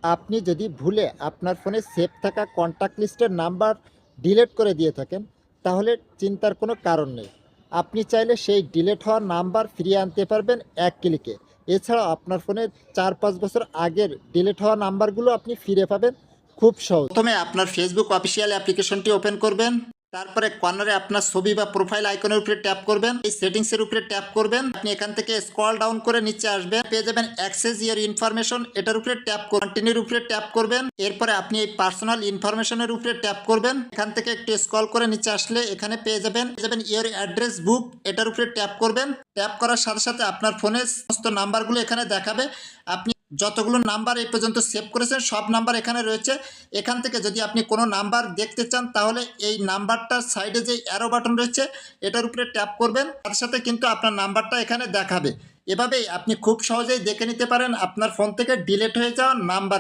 আপনি যদি ভুলে আপনার ফোনে সেভ থাকা কন্ট্যাক্ট লিস্টের নাম্বার ডিলিট করে দিয়ে থাকেন, তাহলে চিন্তার কোনো কারণ নেই। আপনি চাইলে সেই ডিলিট হওয়া নাম্বার ফিরিয়ে আনতে পারবেন এক ক্লিকে। এছাড়াও আপনার ফোনে ৪-৫ বছর আগের ডিলিট হওয়া নাম্বারগুলো আপনি ফিরে পাবেন খুব সহজ। প্রথমে আপনার ফেসবুক অফিসিয়াল অ্যাপ্লিকেশনটি ওপেন করবেন। তারপরে কর্নারে আপনার ছবি বা প্রোফাইল আইকনের উপরে ট্যাপ করবেন। এই সেটিংসের উপরে ট্যাপ করবেন। আপনি এখান থেকে স্ক্রল ডাউন করে নিচে আসবেন, পেয়ে যাবেন অ্যাক্সেস ইয়ার ইনফরমেশন। এটার উপরে ট্যাপ করবেন, কন্টিনিউর উপরে ট্যাপ করবেন। এরপরে আপনি এই পার্সোনাল ইনফরমেশনের উপরে ট্যাপ করবেন। এখান থেকে একটু স্ক্রল করে নিচে আসলে এখানে পেয়ে যাবেন ইয়ার অ্যাড্রেস বুক। এটার উপরে ট্যাপ করবেন। ট্যাপ করার সাথে সাথে আপনার ফোনের সমস্ত নাম্বারগুলো এখানে দেখাবে। আপনি যতগুলো নাম্বার এই পর্যন্ত সেভ করেছেন সব নাম্বার এখানে রয়েছে। এখান থেকে যদি আপনি কোনো নাম্বার দেখতে চান, তাহলে এই নাম্বারটার সাইডে যে অ্যারো বাটন রয়েছে এটার উপরে ট্যাপ করবেন, তার সাথে কিন্তু আপনার নাম্বারটা এখানে দেখাবে। এভাবেই আপনি খুব সহজেই দেখে নিতে পারেন আপনার ফোন থেকে ডিলিট হয়ে যাওয়া নাম্বার।